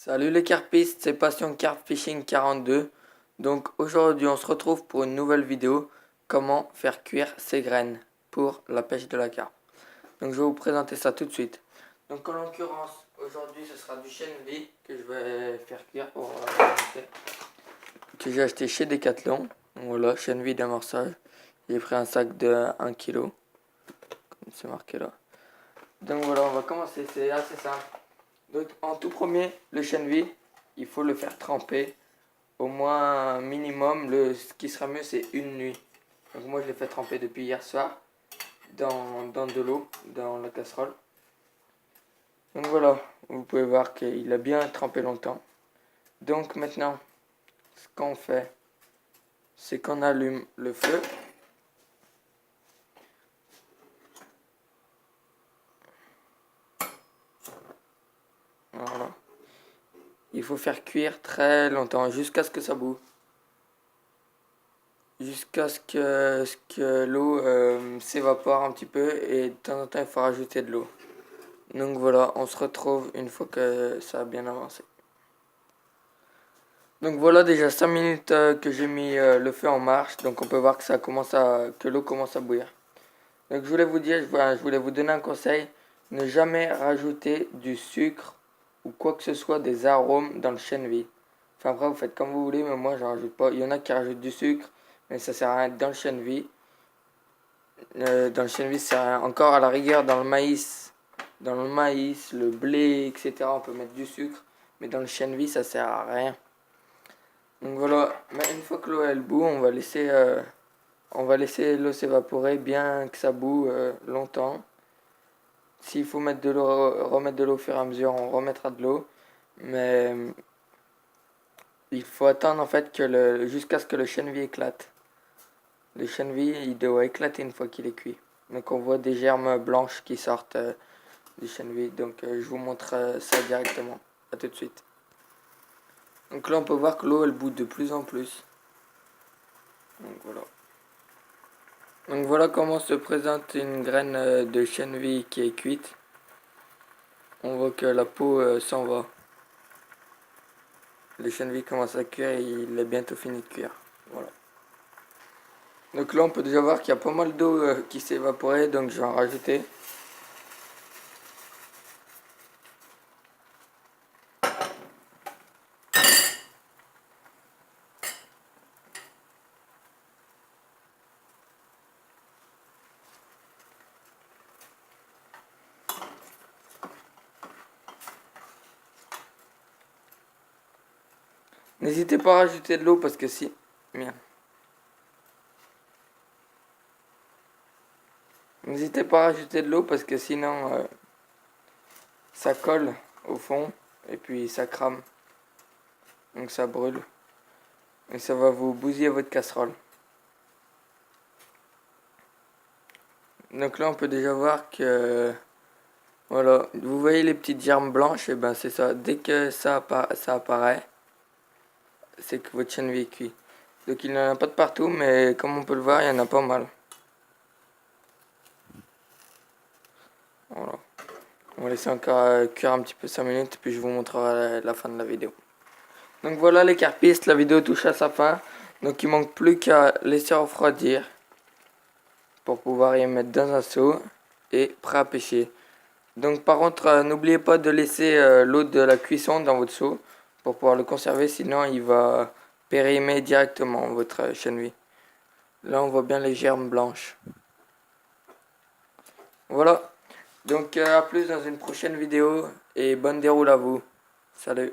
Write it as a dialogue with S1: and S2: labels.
S1: Salut les carpistes, c'est Passion Carp Fishing 42. Donc aujourd'hui on se retrouve pour une nouvelle vidéo, comment faire cuire ses graines pour la pêche de la carpe. Donc je vais vous présenter ça tout de suite. Donc en l'occurrence aujourd'hui ce sera du chènevis que je vais faire cuire que j'ai acheté chez Decathlon. Donc voilà, chènevis d'amorçage. J'ai pris un sac de 1 kg, comme c'est marqué là. Donc voilà, on va commencer, c'est assez simple. Donc en tout premier, le chènevis, il faut le faire tremper au moins minimum. Ce qui sera mieux, c'est une nuit. Donc moi, je l'ai fait tremper depuis hier soir dans de l'eau, dans la casserole. Donc voilà, vous pouvez voir qu'il a bien trempé longtemps. Donc maintenant, ce qu'on fait, c'est qu'on allume le feu. Voilà. Il faut faire cuire très longtemps, jusqu'à ce que ça bout. Jusqu'à ce que l'eau s'évapore un petit peu et de temps en temps il faut rajouter de l'eau. Donc voilà, on se retrouve une fois que ça a bien avancé. Donc voilà déjà 5 minutes que j'ai mis le feu en marche, donc on peut voir que l'eau commence à bouillir. Donc je voulais vous dire, je voulais vous donner un conseil, ne jamais rajouter du sucre ou quoi que ce soit des arômes dans le chènevis. Enfin après vous faites comme vous voulez, mais moi j'en rajoute pas. Il y en a qui rajoutent du sucre, mais ça sert à rien dans le chènevis. Dans le chènevis, ça sert à rien. Encore à la rigueur dans le maïs, le blé, etc. On peut mettre du sucre, mais dans le chènevis ça sert à rien. Donc voilà, mais une fois que l'eau elle bout, on va laisser l'eau s'évaporer bien que ça bout longtemps. S'il faut mettre de l'eau, remettre de l'eau au fur et à mesure, on remettra de l'eau. Mais il faut attendre en fait jusqu'à ce que le chènevis éclate. Le chènevis, il doit éclater une fois qu'il est cuit. Donc on voit des germes blanches qui sortent du chènevis. Donc je vous montre ça directement. A tout de suite. Donc là on peut voir que l'eau elle bout de plus en plus. Donc voilà. Donc voilà comment se présente une graine de chènevis qui est cuite. On voit que la peau s'en va. Le chènevis commence à cuire et il est bientôt fini de cuire. Voilà. Donc là on peut déjà voir qu'il y a pas mal d'eau qui s'est évaporée, donc je vais en rajouter. N'hésitez pas à rajouter de l'eau parce que si... Merde. N'hésitez pas à rajouter de l'eau parce que sinon ça colle au fond et puis ça crame. Donc ça brûle. Et ça va vous bousiller votre casserole. Donc là on peut déjà voir que... Voilà, vous voyez les petites germes blanches, et ben c'est ça. Dès que ça apparaît, c'est que votre chènevis est cuit. Donc il n'y en a pas de partout, mais comme on peut le voir, il y en a pas mal. Voilà. On va laisser encore cuire un petit peu 5 minutes, puis je vous montrerai la fin de la vidéo. Donc voilà les carpistes, la vidéo touche à sa fin. Donc il manque plus qu'à laisser refroidir pour pouvoir y mettre dans un seau et prêt à pêcher. Donc par contre, n'oubliez pas de laisser l'eau de la cuisson dans votre seau pour pouvoir le conserver, sinon il va périmer directement votre chènevis. Là on voit bien les germes blanches. Voilà, donc à plus dans une prochaine vidéo et bonne déroule à vous. Salut.